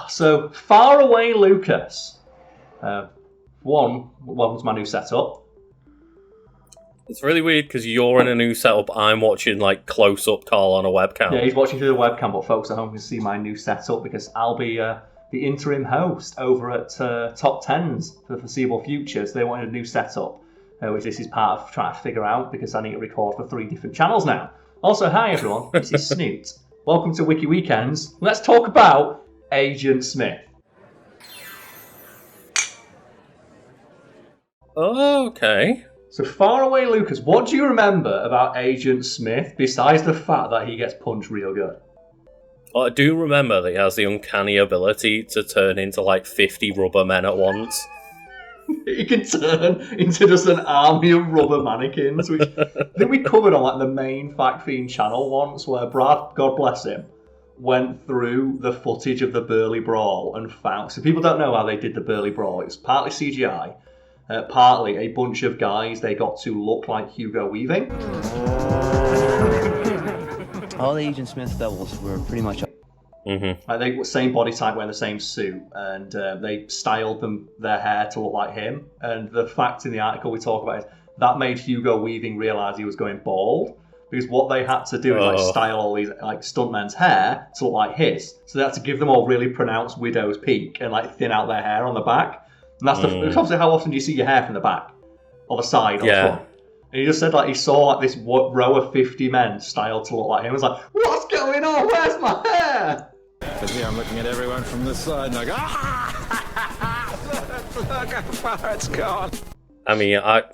So, Far Away Lucas. Welcome to my new setup. It's really weird because you're in a new setup. I'm watching like close-up Karl on a webcam. Yeah, he's watching through the webcam, but folks at home can see my new setup because I'll be the interim host over at Top Tens for the foreseeable future. So they wanted a new setup, which this is part of trying to figure out because I need to record for 3 different channels now. Also, hi everyone, this is Snoot. Welcome to Wiki Weekends. Let's talk about Agent Smith. Oh, okay. So, Far Away Lucas, what do you remember about Agent Smith besides the fact that he gets punched real good? Well, I do remember that he has the uncanny ability to turn into like 50 rubber men at once. He can turn into just an army of rubber mannequins, which I think we covered on like the main Fact Fiend channel once, where Brad, God bless him, went through the footage of the Burley Brawl and found... So people don't know how they did the Burley Brawl. It's partly CGI. Partly a bunch of guys, they got to look like Hugo Weaving. All the Agent Smith doubles were pretty much... Like they were same body type, wearing the same suit, and they styled their hair to look like him. And the fact in the article we talk about is that made Hugo Weaving realise he was going bald, because what they had to do is like style all these like stuntmen's hair to look like his. So they had to give them all really pronounced widow's peak and like thin out their hair on the back. And that's obviously how often do you see your hair from the back or the side or the front? And he just said like he saw like this row of 50 men styled to look like him. He was like, "What's going on? Where's my hair?" Because here I'm looking at everyone from this side and I go, look how far it's gone. I mean, I'm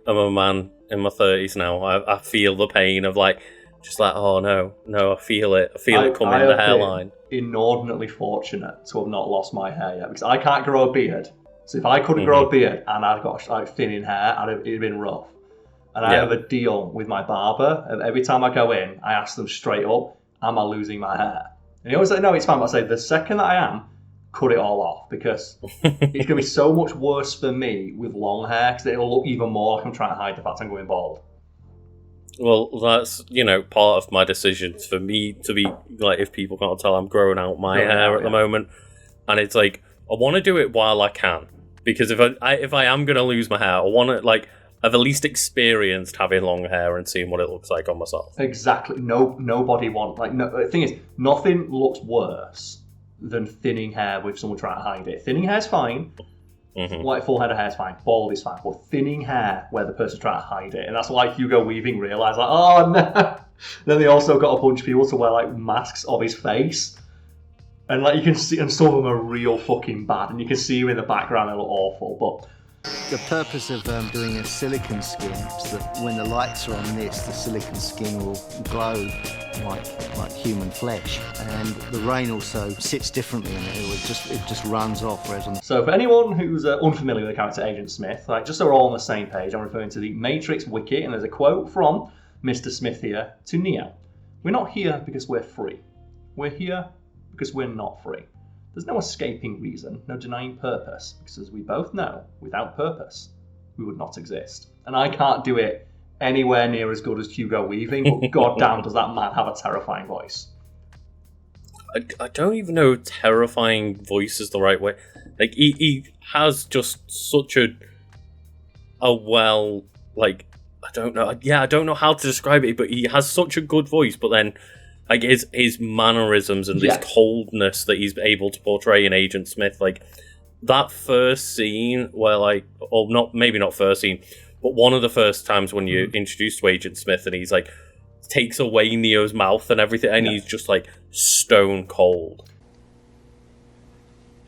a man in my 30s now. I feel the pain of like, just like, oh no, I feel it. I feel it coming in the hairline. Inordinately fortunate to have not lost my hair yet because I can't grow a beard. So if I couldn't grow a beard and I'd got like thinning hair, it'd been rough. And I have a deal with my barber. Every time I go in, I ask them straight up, "Am I losing my hair?" And he always say, "No, it's fine." But I say, the second that I am, cut it all off because it's going to be so much worse for me with long hair because it'll look even more like I'm trying to hide the fact I'm going bald. Well, that's, part of my decisions for me to be, like, if people can't tell, I'm growing out my hair at the moment. And it's like, I want to do it while I can. Because if I am going to lose my hair, I want to, like, I've at least experienced having long hair and seeing what it looks like on myself. Exactly. Nobody wants, like, no, the thing is, nothing looks worse than thinning hair with someone trying to hide it. Thinning hair's fine. Like full head of hair is fine, bald is fine, but thinning hair where the person's trying to hide it, and that's why Hugo Weaving realised, like, oh no. Then they also got a bunch of people to wear like masks of his face, and like you can see, and some of them are real fucking bad, and you can see him in the background, they look awful. But the purpose of doing a silicon skin is that when the lights are on this, the silicon skin will glow like human flesh, and the rain also sits differently in it. It just runs off. Whereas on so for anyone who's unfamiliar with the character Agent Smith, like just so we're all on the same page, I'm referring to the Matrix Wiki, and there's a quote from Mr. Smith here to Neo: "We're not here because we're free. We're here because we're not free. There's no escaping reason, no denying purpose, because as we both know, without purpose, we would not exist." And I can't do it anywhere near as good as Hugo Weaving, but goddamn does that man have a terrifying voice. I don't even know if terrifying voice is the right way. Like, he has just such a well, like, I don't know how to describe it, but he has such a good voice, but then like his mannerisms and this coldness that he's able to portray in Agent Smith, like that first scene where like, or not, maybe not first scene, but one of the first times when you're introduced to Agent Smith and he's like takes away Neo's mouth and everything, and he's just like stone cold.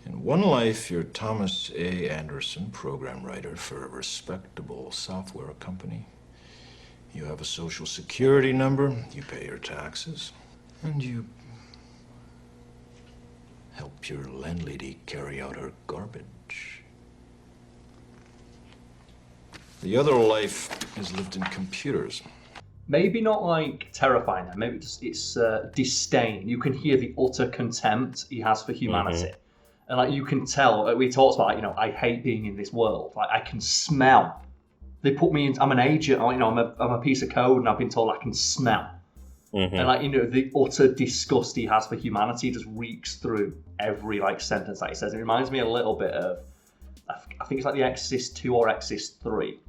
In one life, you're Thomas A. Anderson, program writer for a respectable software company. You have a social security number, you pay your taxes, and you help your landlady carry out her garbage. The other life is lived in computers. Maybe not like terrifying, maybe it's disdain. You can hear the utter contempt he has for humanity. And like you can tell, we talked about, I hate being in this world. Like I can smell. They put me in, I'm an agent, I'm a piece of code, and I've been told I can smell. And like, you know, the utter disgust he has for humanity just reeks through every like sentence that he says. It reminds me a little bit of, I think it's like the Exorcist 2 or Exorcist 3,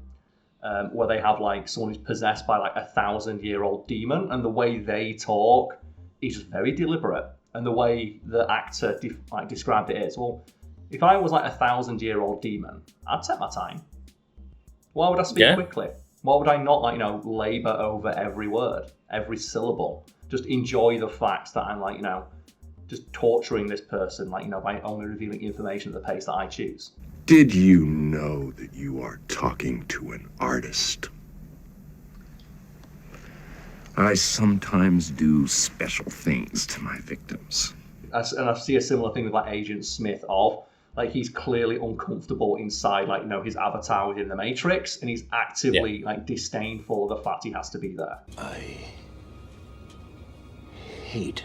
where they have like someone who's possessed by like 1,000-year-old demon, and the way they talk is just very deliberate. And the way the actor described it is, well, if I was like 1,000-year-old demon, I'd take my time. Why would I speak quickly? Why would I not, like, you know, labour over every word, every syllable? Just enjoy the fact that I'm, like, you know, just torturing this person, like, you know, by only revealing information at the pace that I choose. Did you know that you are talking to an artist? I sometimes do special things to my victims. And I see a similar thing with, like, Agent Smith like, he's clearly uncomfortable inside, like, you know, his avatar within the Matrix, and he's actively, like, disdainful of the fact he has to be there. I hate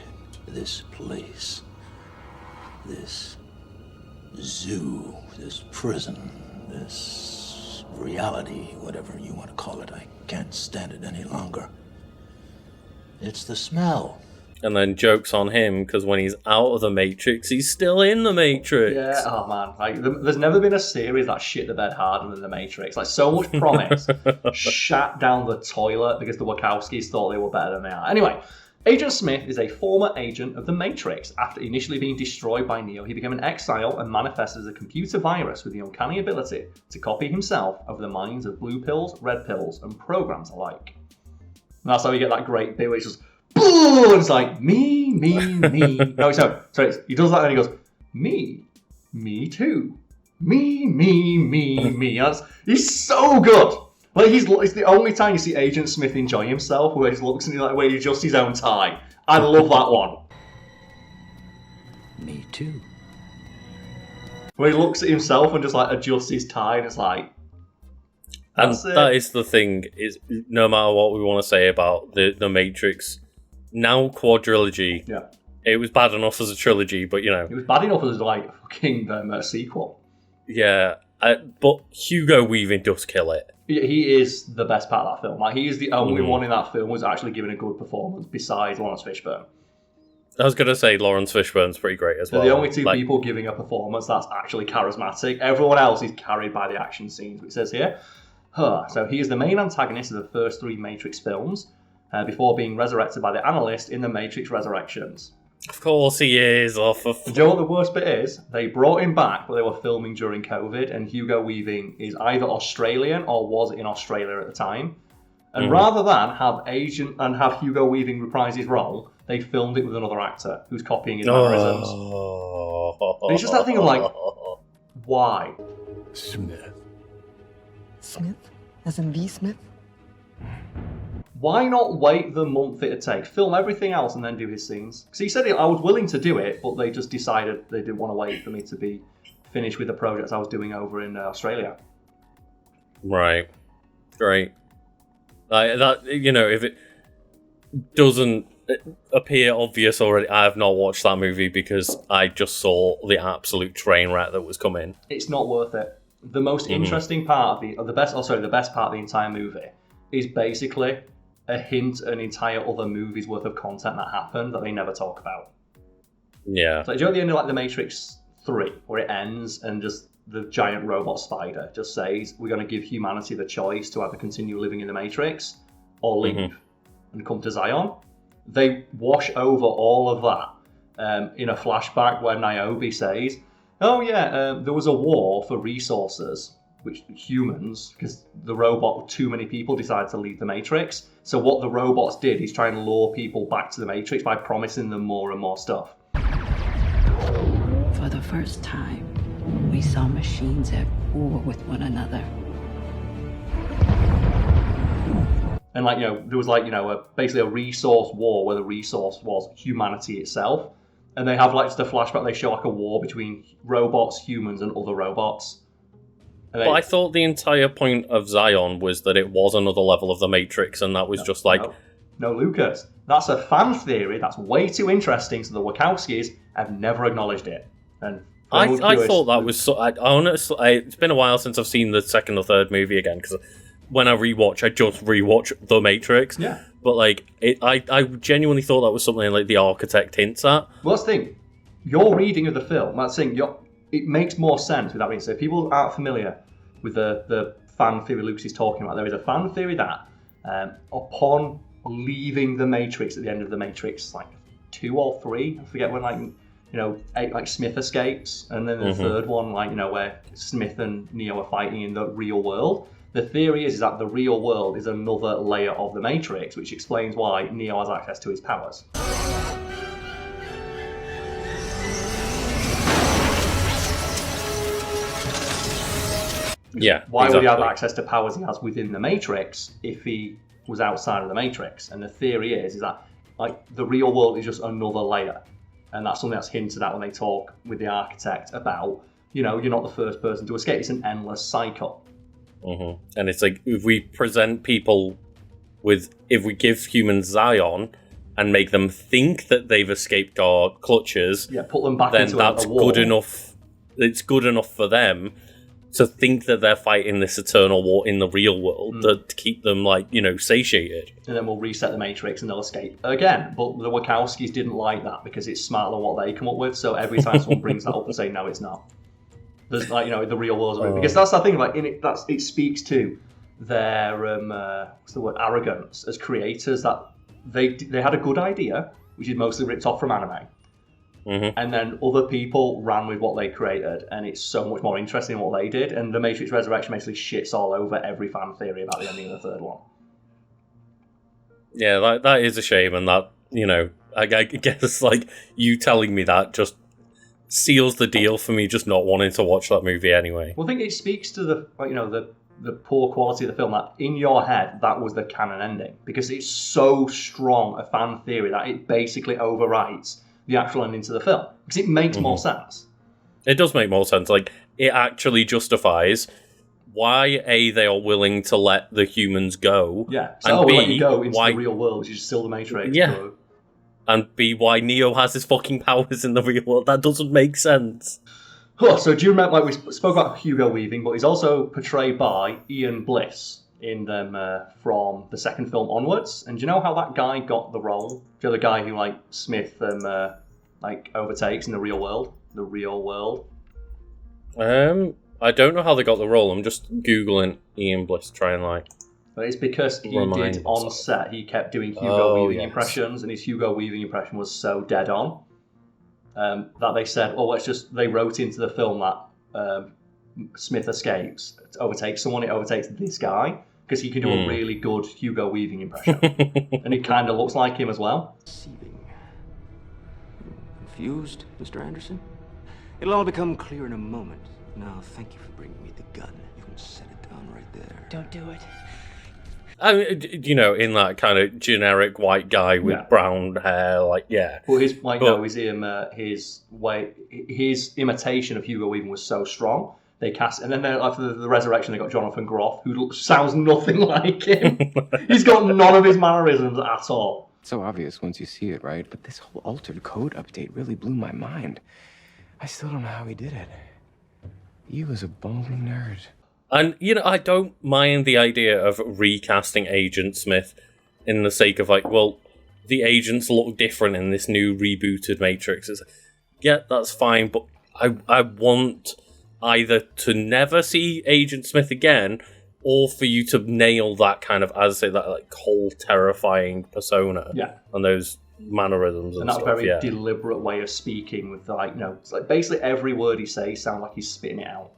this place. This zoo, this prison, this reality, whatever you want to call it. I can't stand it any longer. It's the smell. And then jokes on him because when he's out of the Matrix, he's still in the Matrix. Yeah, oh man, like there's never been a series that shit the bed harder than the Matrix. Like, so much promise shat down the toilet because the Wachowskis thought they were better than they are. Anyway, Agent Smith is a former agent of the Matrix. After initially being destroyed by Neo, he became an exile and manifested as a computer virus with the uncanny ability to copy himself over the minds of blue pills, red pills, and programs alike. And that's how you get that great bit where it's just, boom, and it's like, me. No, sorry, he does that and he goes, me too. Me. He's so good. Like, it's the only time you see Agent Smith enjoy himself, where he looks and like, where he adjusts his own tie. I love that one. Me too. Where he looks at himself and just like adjusts his tie, and it's like, that's it. That is the thing, is no matter what we want to say about the Matrix, now quadrilogy, it was bad enough as a trilogy, but you know. It was bad enough as like fucking sequel. Yeah, but Hugo Weaving does kill it. He is the best part of that film. Like, he is the only one in that film who's actually given a good performance besides Lawrence Fishburne. I was going to say Lawrence Fishburne's pretty great as well. They're the only two people giving a performance that's actually charismatic. Everyone else is carried by the action scenes, which it says here. So he is the main antagonist of the first three Matrix films, before being resurrected by the Analyst in the Matrix Resurrections. Of course he is. Do you know what the worst bit is? They brought him back, but they were filming during COVID, and Hugo Weaving is either Australian or was in Australia at the time. And rather than have Hugo Weaving reprise his role, they filmed it with another actor who's copying his mannerisms. And it's just that thing of like, why? Smith. Smith? As in V. Smith? Why not wait the month it'd take? Film everything else and then do his scenes. Because he said I was willing to do it, but they just decided they didn't want to wait for me to be finished with the projects I was doing over in Australia. Right. That, you know, if it doesn't appear obvious already, I have not watched that movie because I just saw the absolute train wreck that was coming. It's not worth it. The most interesting part of the best part of the entire movie is basically a hint at an entire other movie's worth of content that happened that they never talk about. Yeah. So do you know at the end of like The Matrix 3, where it ends and just the giant robot spider just says, we're going to give humanity the choice to either continue living in the Matrix or leave and come to Zion? They wash over all of that in a flashback where Niobe says, oh yeah, there was a war for resources, which humans, because the robot, too many people decided to leave the Matrix. So what the robots did is try and lure people back to the Matrix by promising them more and more stuff. For the first time, we saw machines at war with one another. And like, you know, there was like, you know, basically a resource war where the resource was humanity itself. And they have like just a flashback, they show like a war between robots, humans, and other robots. But I thought the entire point of Zion was that it was another level of the Matrix, and that was just like... No, Lucas. That's a fan theory that's way too interesting, so the Wachowskis have never acknowledged it. And I thought that was... So, it's been a while since I've seen the second or third movie again, because when I rewatch, I just rewatch The Matrix. Yeah. but like I genuinely thought that was something like the architect hints at. Well, that's the thing. Your reading of the film, that's the thing, it makes more sense with that being said. If people aren't familiar with the fan theory Lucy's talking about, there is a fan theory that upon leaving the Matrix at the end of the Matrix, like 2 or 3, I forget when, like, you know, like Smith escapes, and then the third one, like, you know, where Smith and Neo are fighting in the real world. The theory is that the real world is another layer of the Matrix, which explains why Neo has access to his powers. Yeah. Why would he have access to powers he has within the Matrix if he was outside of the Matrix? And the theory is that, like, the real world is just another layer. And that's something that's hinted at when they talk with the architect about, you know, you're not the first person to escape. It's an endless cycle. And it's like, if we present people with, if we give humans Zion and make them think that they've escaped our clutches, put them back then into that's a war. good enough. It's good enough for them to think that they're fighting this eternal war in the real world to keep them, like, you know, satiated. And then we'll reset the Matrix and they'll escape again. But the Wachowskis didn't like that because it's smarter than what they come up with. So every time someone brings that up and say, no, it's not. There's, like, you know, the real world's because that's the thing. Like, it speaks to their what's the word, arrogance as creators, that they had a good idea, which is mostly ripped off from anime. And then other people ran with what they created, and it's so much more interesting than what they did. And the Matrix Resurrection basically shits all over every fan theory about the ending of the third one. Yeah, that is a shame, and that, you know, I guess, like, you telling me that just seals the deal for me just not wanting to watch that movie anyway. Well, I think it speaks to the, like, you know, the poor quality of the film, that in your head that was the canon ending, because it's so strong a fan theory that it basically overwrites the actual ending to the film, because it makes more sense. It does make more sense. Like, it actually justifies why they are willing to let the humans go. Yeah, so and let you go into the real world, which is still the Matrix. Yeah. So. And B, why Neo has his fucking powers in the real world. That doesn't make sense. So do you remember, like, we spoke about Hugo Weaving, but he's also portrayed by Ian Bliss in them from the second film onwards. And do you know how that guy got the role? Do you know the guy who, like, Smith like overtakes in the real world? The real world. I don't know how they got the role. I'm just googling Ian Bliss, trying, like. But it's because he did on set. He kept doing Hugo Weaving impressions, and his Hugo Weaving impression was so dead on that they said, "Oh, they wrote into the film that Smith escapes, overtakes someone. It overtakes this guy because he can do a really good Hugo Weaving impression, and it kind of looks like him as well." Confused, Mr. Anderson? It'll all become clear in a moment. Now, thank you for bringing me the gun. You can set it down right there. Don't do it. I mean, you know, in that kind of generic white guy with brown hair, like, yeah. Well, his imitation of Hugo Weaving was so strong. They cast, and then after the Resurrection, they got Jonathan Groff, who sounds nothing like him. He's got none of his mannerisms at all. So obvious once you see it, right? But this whole altered code update really blew my mind. I still don't know how he did it. He was a ballsy nerd. And, you know, I don't mind the idea of recasting Agent Smith in the sake of, like, well, the agents look different in this new rebooted Matrix. It's like, yeah, that's fine, but I want either to never see Agent Smith again, or for you to nail that kind of, as I say, that, like, whole terrifying persona. Yeah. And those mannerisms and that stuff. very deliberate way of speaking with, like, you know, it's like basically every word he says sounds like he's spitting it out.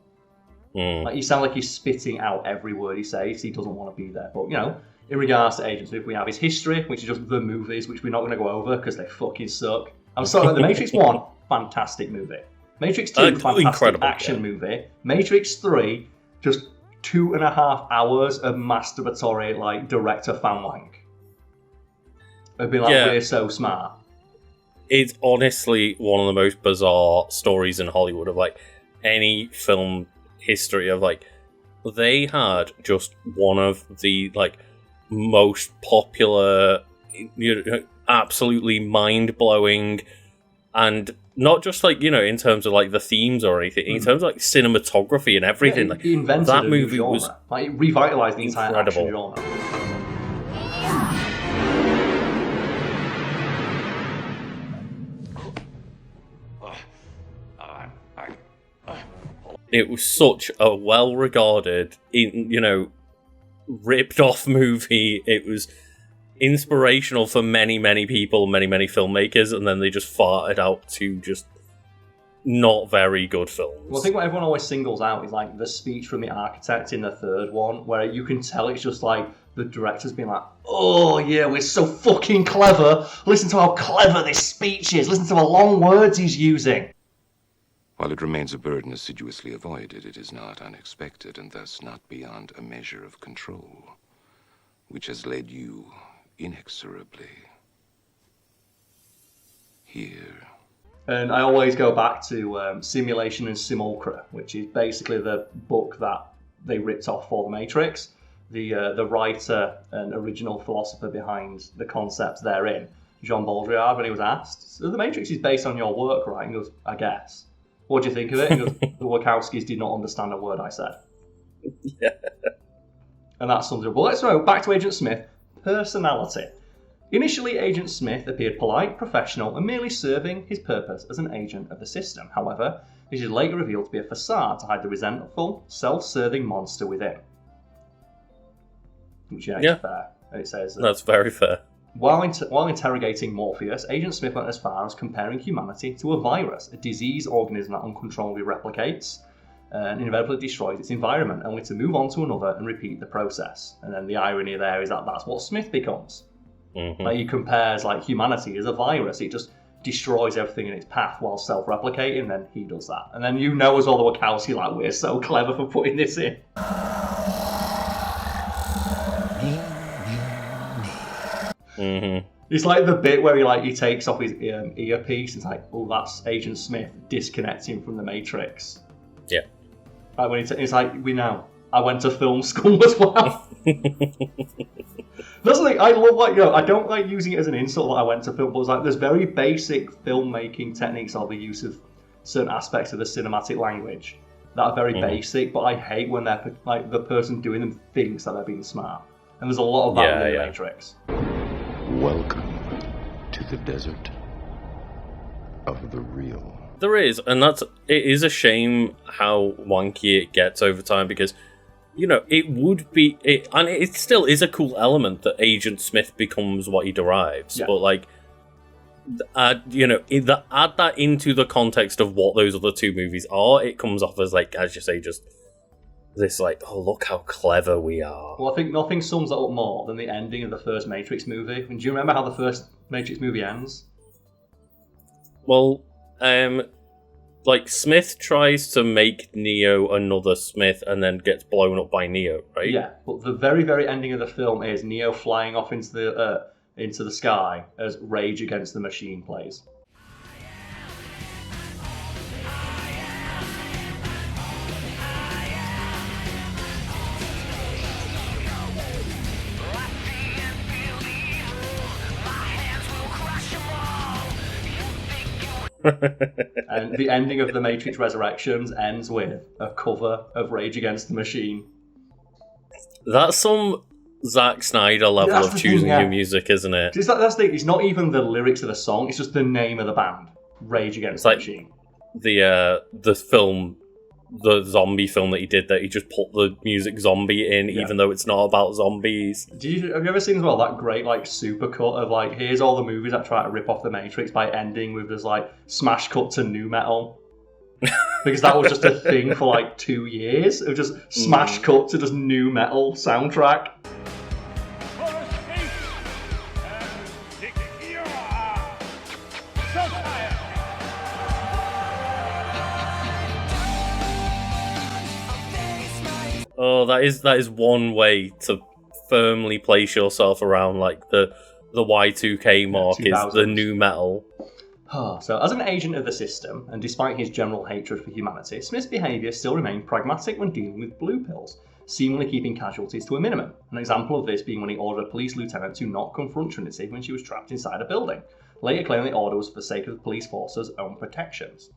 Like, he sounds like he's spitting out every word he says. He doesn't want to be there. But, you know, in regards to Agent Smith, we have his history, which is just the movies, which we're not going to go over because they fucking suck. I'm sorry, The Matrix 1, fantastic movie. Matrix 2, fantastic action movie. Matrix 3, just 2.5 hours of masturbatory, like, director fan wank. It'd be like, we're so smart. It's honestly one of the most bizarre stories in Hollywood of, like, any film history of, like, they had just one of the, like, most popular, you know, absolutely mind-blowing, and not just, like, you know, in terms of, like, the themes or anything, in terms of, like, cinematography and everything. Yeah, like, he invented that a movie new genre. was like, it revitalized the entire action genre. It was such a well-regarded, ripped-off movie. It was inspirational for many, many people, many, many filmmakers, and then they just farted out to just not very good films. Well, I think what everyone always singles out is like the speech from the architect in the third one, where you can tell it's just like the director's being like, "Oh yeah, we're so fucking clever. Listen to how clever this speech is. Listen to the long words he's using." While it remains a burden assiduously avoided, it is not unexpected and thus not beyond a measure of control, which has led you inexorably here. And I always go back to Simulation and Simulacra, which is basically the book that they ripped off for The Matrix. The writer and original philosopher behind the concepts therein, Jean Baudrillard, when he was asked, "So The Matrix is based on your work, right?" And he goes, "I guess. What do you think of it?" And he goes, "The Wachowskis did not understand a word I said." Yeah. And that sums it up. But let's go back to Agent Smith. Personality. Initially, Agent Smith appeared polite, professional, and merely serving his purpose as an agent of the system. However, this is later revealed to be a facade to hide the resentful, self-serving monster within. Which is fair. It says that's very fair. While interrogating Morpheus, Agent Smith went as far as comparing humanity to a virus, a disease organism that uncontrollably replicates and inevitably destroys its environment, only to move on to another and repeat the process. And then the irony there is that that's what Smith becomes. Mm-hmm. Like, he compares like humanity as a virus. It just destroys everything in its path while self-replicating, and then he does that. And then as well, the Wachowski, like, we're so clever for putting this in. Mm-hmm. It's like the bit where he takes off his earpiece. It's like, oh, that's Agent Smith disconnecting from the Matrix. Yeah. Like when it's like, we know. I went to film school as well. That's like, I love, like, I don't like using it as an insult that I went to film, but it's like there's very basic filmmaking techniques or the use of certain aspects of the cinematic language that are very basic, but I hate when they're like the person doing them thinks that they're being smart. And there's a lot of that in the Matrix. Welcome to the desert of the real. There is, and it is a shame how wonky it gets over time, because it would be, and it still is a cool element that Agent Smith becomes what he derives, but like, add that into the context of what those other two movies are, it comes off as, like, as you say, just this, like, oh, look how clever we are. Well, I think nothing sums that up more than the ending of the first Matrix movie. And do you remember how the first Matrix movie ends? Well, like, Smith tries to make Neo another Smith and then gets blown up by Neo, right? Yeah, but the very, very ending of the film is Neo flying off into the sky as Rage Against the Machine plays. And the ending of The Matrix Resurrections ends with a cover of Rage Against the Machine. That's some Zack Snyder level of choosing your music, isn't it? That's the thing, it's not even the lyrics of the song, it's just the name of the band, Rage Against the Machine. The film, the zombie film that he did, that he just put the music zombie in, even though it's not about zombies. Have you ever seen as well that great, like, super cut of, like, here's all the movies that try to rip off the Matrix by ending with this, like, smash cut to nu metal? Because that was just a thing for like 2 years. It was just smash cut to just nu metal soundtrack. Oh, that is one way to firmly place yourself around, like, the Y2K mark is the nu metal. So, as an agent of the system, and despite his general hatred for humanity, Smith's behaviour still remained pragmatic when dealing with blue pills, seemingly keeping casualties to a minimum. An example of this being when he ordered a police lieutenant to not confront Trinity when she was trapped inside a building, later claiming the order was for the sake of the police force's own protections.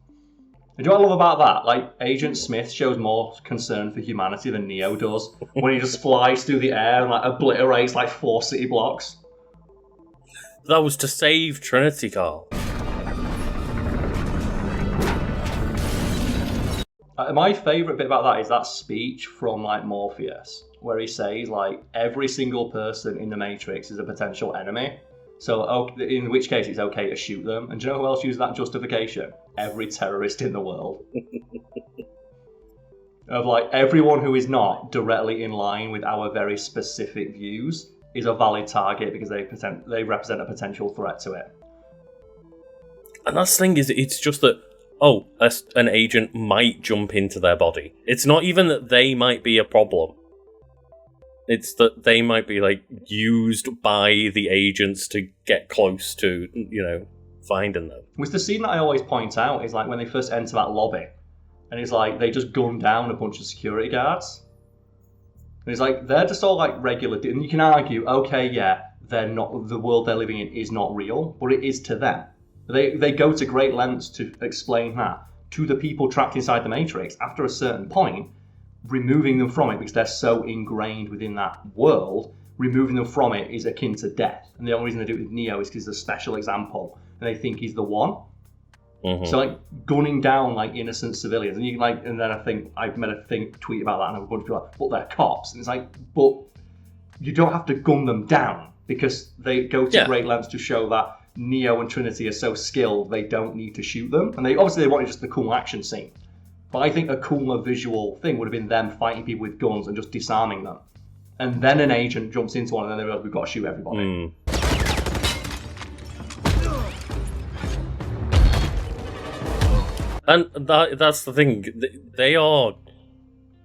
And do you know what I love about that? Like, Agent Smith shows more concern for humanity than Neo does, when he just flies through the air and, like, obliterates, like, 4 city blocks. That was to save Trinity, Karl. My favourite bit about that is that speech from like Morpheus, where he says like every single person in the Matrix is a potential enemy. So in which case it's okay to shoot them. And do you know who else uses that justification? Every terrorist in the world. Of like everyone who is not directly in line with our very specific views is a valid target because they represent a potential threat to it. And that's the thing is, it's just that an agent might jump into their body. It's not even that they might be a problem. It's that they might be like used by the agents to get close to, finding them. With the scene that I always point out is like when they first enter that lobby, and it's like they just gun down a bunch of security guards. And it's like they're just all like regular, and you can argue, okay, yeah, they're not, the world they're living in is not real, but it is to them. They go to great lengths to explain that to the people trapped inside the Matrix. After a certain point, removing them from it because they're so ingrained within that world, removing them from it is akin to death. And the only reason they do it with Neo is because he's a special example and they think he's the one. Mm-hmm. So like gunning down like innocent civilians, and you like, and then I made a tweet about that, and a bunch of people like, but they're cops, and it's like, but you don't have to gun them down because they go to great lengths to show that Neo and Trinity are so skilled they don't need to shoot them, and they wanted just the cool action scene. But I think a cooler visual thing would have been them fighting people with guns and just disarming them, and then an agent jumps into one, and then they realize we've got to shoot everybody. And that's the thing. They are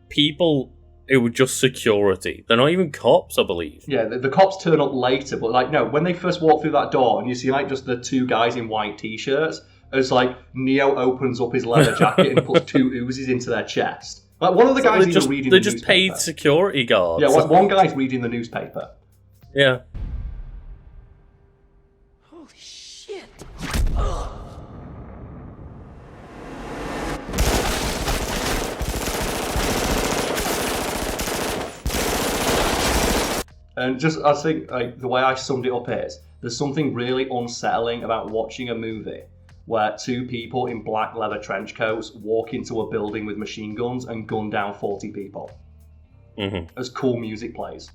people who are just security. They're not even cops, I believe. Yeah, the cops turn up later, but like, no, when they first walk through that door and you see like just the two guys in white t-shirts, it's like Neo opens up his leather jacket and puts two Uzis into their chest. Like one of the guys is reading the newspaper. They're just paid security guards. Yeah, one guy's reading the newspaper. Yeah. Holy shit! And just, I think, like, the way I summed it up is, there's something really unsettling about watching a movie where two people in black leather trench coats walk into a building with machine guns and gun down 40 people. Mm-hmm. As cool music plays.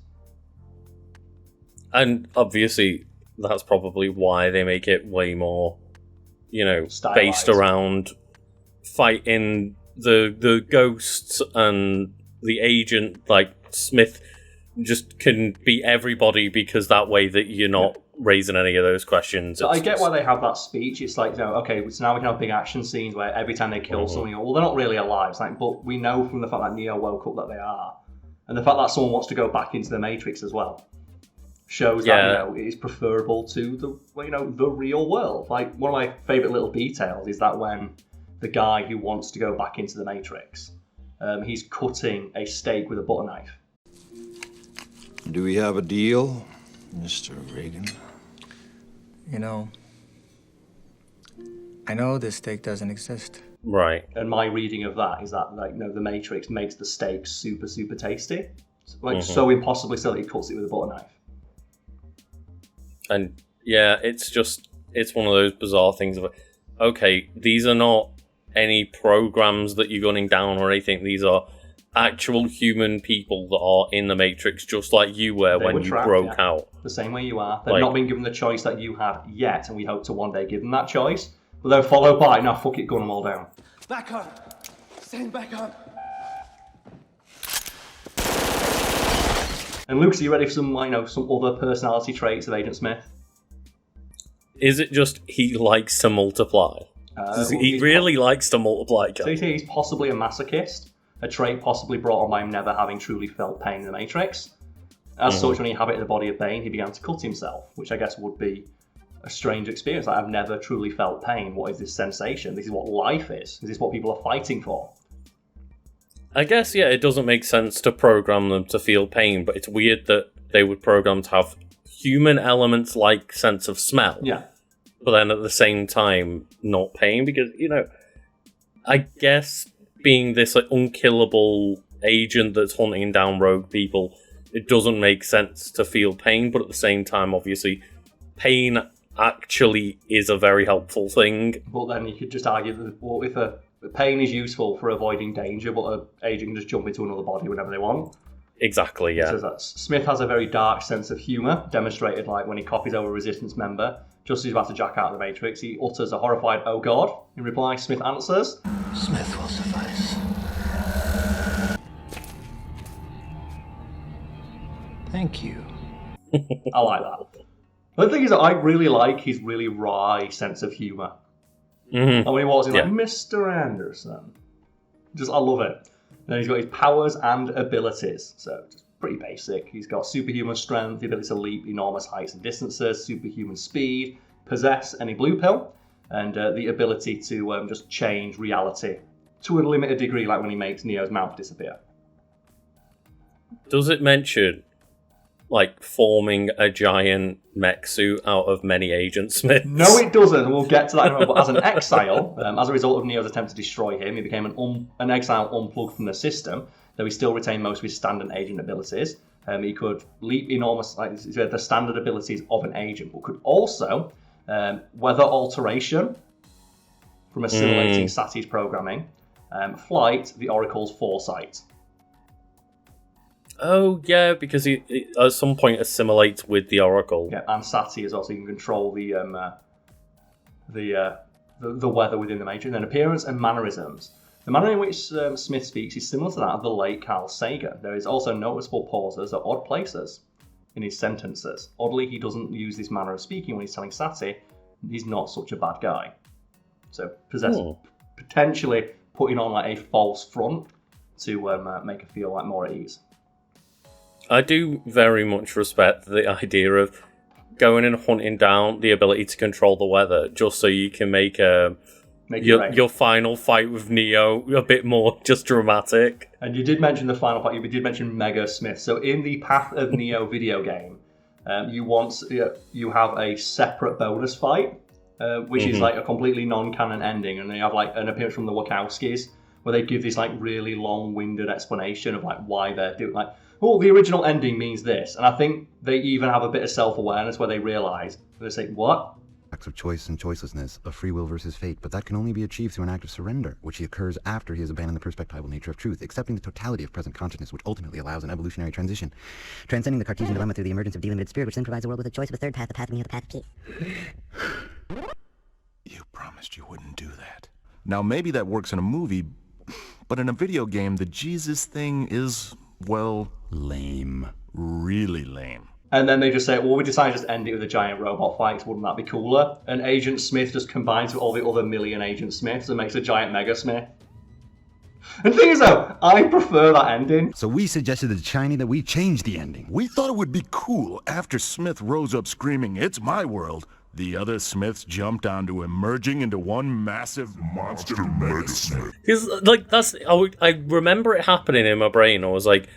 And obviously, that's probably why they make it way more, stylized. Based around fighting the ghosts and the agent, like Smith just can beat everybody because that way that you're not raising any of those questions. So I get why they have that speech. It's like, okay, so now we can have big action scenes where every time they kill someone, you go, well, they're not really alive. It's like, but we know from the fact that Neo woke up that they are. And the fact that someone wants to go back into the Matrix as well shows that, it is preferable to the real world. Like, one of my favourite little details is that when the guy who wants to go back into the Matrix, he's cutting a steak with a butter knife. Do we have a deal, Mr. Reagan? I know this steak doesn't exist. Right. And my reading of that is that, the Matrix makes the steak super, super tasty. So impossibly so that he cuts it with a butter knife. And, yeah, it's one of those bizarre things of, okay, these are not any programs that you're gunning down or anything. These are actual human people that are in the Matrix, just like you were when you broke out. The same way you are. They've not been given the choice that you had yet, and we hope to one day give them that choice. But then followed by, now fuck it, gun them all down. Back up! Stand back up! And Luke, are you ready for some other personality traits of Agent Smith? Is it just he likes to multiply? He really likes to multiply. So he's possibly a masochist. A trait possibly brought on by him never having truly felt pain in the Matrix. As such, when he inhabited the body of Bane, he began to cut himself, which I guess would be a strange experience. Like, I've never truly felt pain. What is this sensation? This is what life is. Is this what people are fighting for? I guess, yeah, it doesn't make sense to program them to feel pain, but it's weird that they would program to have human elements like sense of smell. Yeah. But then at the same time, not pain, because, I guess being this unkillable agent that's hunting down rogue people, it doesn't make sense to feel pain, but at the same time, obviously, pain actually is a very helpful thing. But then you could just argue that, well, if a pain is useful for avoiding danger, but an agent can just jump into another body whenever they want. Exactly, yeah. So Smith has a very dark sense of humour, demonstrated like when he copies over a Resistance member. Just as he's about to jack out of the Matrix, he utters a horrified, "Oh God." In reply, Smith answers, Smith will suffice. Thank you. I like that. The thing is that I really like his really wry sense of humour. And when he walks in, like, Mr. Anderson. I love it. Then he's got his powers and abilities. So, just pretty basic. He's got superhuman strength, the ability to leap enormous heights and distances, superhuman speed, possess any blue pill, and the ability to just change reality to a limited degree, like when he makes Neo's mouth disappear. Does it mention, like, forming a giant mech suit out of many Agent Smiths? No, it doesn't. We'll get to that in a moment. But as an exile, as a result of Neo's attempt to destroy him, he became an exile unplugged from the system, though he still retained most of his standard agent abilities. He could leap enormous, like the standard abilities of an agent, but could also weather alteration from assimilating Sati's programming, flight, the Oracle's foresight. Oh, yeah, because he at some point assimilates with the Oracle. Yeah, and Sati as well, so you can control the weather within the Matrix. And then appearance and mannerisms. The manner in which Smith speaks is similar to that of the late Carl Sagan. There is also noticeable pauses at odd places in his sentences. Oddly, he doesn't use this manner of speaking when he's telling Sati he's not such a bad guy. So, potentially putting on like a false front to make her feel like more at ease. I do very much respect the idea of going and hunting down the ability to control the weather just so you can make your final fight with Neo a bit more just dramatic. And you did mention the final fight, you did mention Mega Smith. So in the Path of Neo video game, you have a separate bonus fight, which is like a completely non-canon ending, and you have like an appearance from the Wachowskis where they give this like really long-winded explanation of like why they're doing like, well, the original ending means this, and I think they even have a bit of self-awareness where they realise, they say, what? Acts of choice and choicelessness, of free will versus fate, but that can only be achieved through an act of surrender, which occurs after he has abandoned the perspectival nature of truth, accepting the totality of present consciousness, which ultimately allows an evolutionary transition, transcending the Cartesian dilemma through the emergence of delimited spirit, which then provides the world with a choice of a third path, the path of Neo, the path of Kate. You promised you wouldn't do that. Now, maybe that works in a movie, but in a video game, the Jesus thing is, well, lame. Really lame. And then they just say, well, we decided to just end it with a giant robot fight, wouldn't that be cooler? And Agent Smith just combines with all the other million Agent Smiths and makes a giant Mega Smith. And the thing is though, I prefer that ending. So we suggested to Shiny that we change the ending. We thought it would be cool after Smith rose up screaming, "It's my world." The other Smiths jumped onto him, merging into one massive monster Mega Smith. Because, like, I remember it happening in my brain. I was like,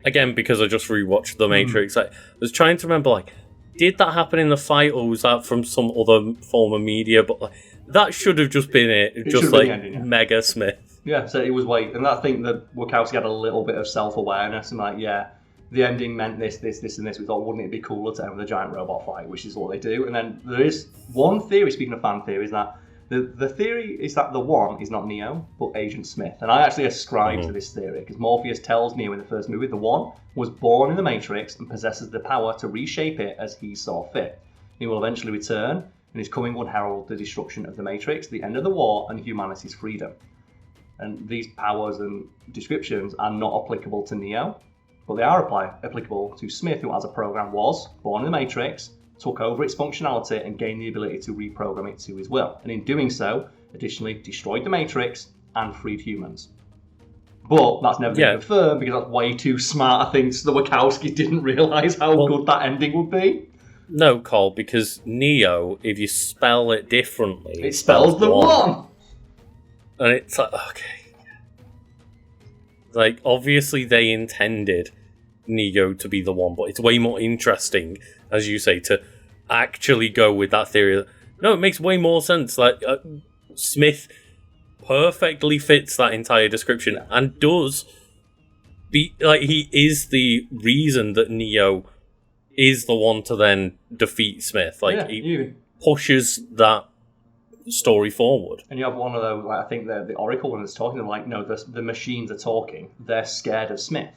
again, because I just rewatched The Matrix, I was trying to remember, like, did that happen in the fight, or was that from some other form of media? But like, that should have just been it. Just like ending, Mega Smith. Yeah, so it was and I think that Wachowski had a little bit of self-awareness and like, yeah, the ending meant this, and this. We thought, wouldn't it be cooler to end with a giant robot fight, which is what they do. And then there is one theory, speaking of fan theories, that the theory is that the One is not Neo, but Agent Smith. And I actually ascribe to this theory, because Morpheus tells Neo in the first movie the One was born in the Matrix and possesses the power to reshape it as he saw fit. He will eventually return, and his coming would herald the destruction of the Matrix, the end of the war, and humanity's freedom. And these powers and descriptions are not applicable to Neo, but they are applicable to Smith, who as a program was born in the Matrix, took over its functionality and gained the ability to reprogram it to his will. And in doing so, additionally destroyed the Matrix and freed humans. But that's never been confirmed because that's way too smart. I think the Wachowskis didn't realise how good that ending would be. No, Karl, because Neo, if you spell it differently, it spells the One. And it's like, okay. Like, obviously they intended Neo to be the One, but it's way more interesting, as you say, to actually go with that theory. No, it makes way more sense. Like, Smith perfectly fits that entire description and does be like, he is the reason that Neo is the one to then defeat Smith. Like, he pushes that story forward. And you have one of those, like, I think the Oracle one that's talking, they're like, no, the machines are talking. They're scared of Smith.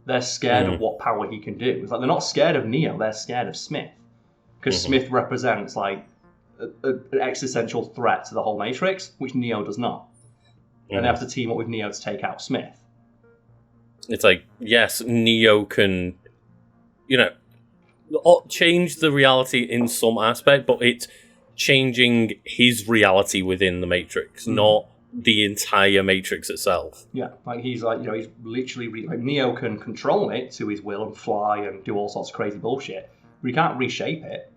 They're scared of what power he can do. It's like they're not scared of Neo, they're scared of Smith. Because Smith represents like an existential threat to the whole Matrix, which Neo does not. And they have to team up with Neo to take out Smith. It's like, yes, Neo can, change the reality in some aspect, but it's changing his reality within the Matrix, not the entire Matrix itself. Yeah, like he's he's literally like Neo can control it to his will and fly and do all sorts of crazy bullshit, but he can't reshape it.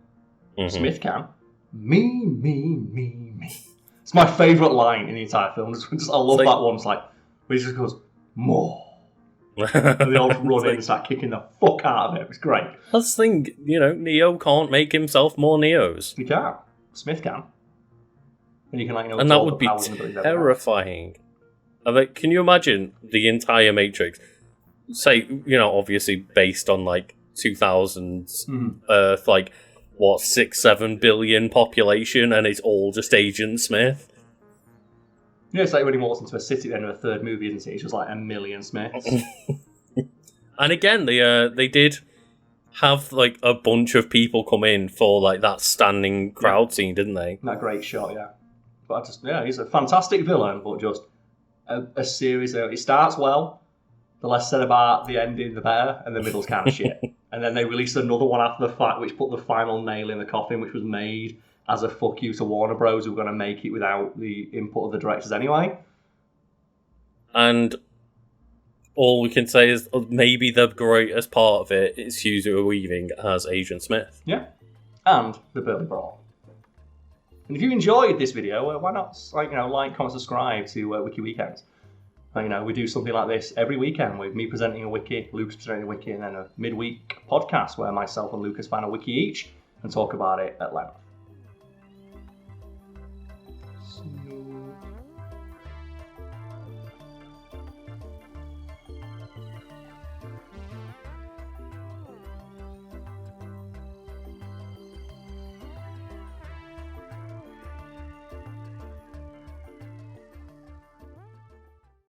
Smith can. Me. It's my favourite line in the entire film. I love that one. It's like, where he just goes, more. And they all run in and start kicking the fuck out of it. It's great. That's the thing, Neo can't make himself more Neos. He can. Smith can. And you can, and that would be terrifying. Can you imagine the entire Matrix? Say, obviously based on 2000s Earth, 6-7 billion population, and it's all just Agent Smith. It's like when he walks into a city at the end of a third movie, isn't it? It's just like 1 million Smiths. And again, they did have a bunch of people come in for that standing crowd scene, didn't they? That great shot, yeah. But he's a fantastic villain, but just a series of... It starts well. The less said about the ending, the better, and the middle's kind of shit. And then they released another one after the fact, which put the final nail in the coffin, which was made as a fuck you to Warner Bros, who were going to make it without the input of the directors anyway. And all we can say is maybe the greatest part of it is Hugo Weaving as Agent Smith. Yeah. And the Burly Brawl. And if you enjoyed this video, why not like, comment, subscribe to Wiki Weekends. We do something like this every weekend with me presenting a wiki, Lucas presenting a wiki, and then a midweek podcast where myself and Lucas find a wiki each and talk about it at length.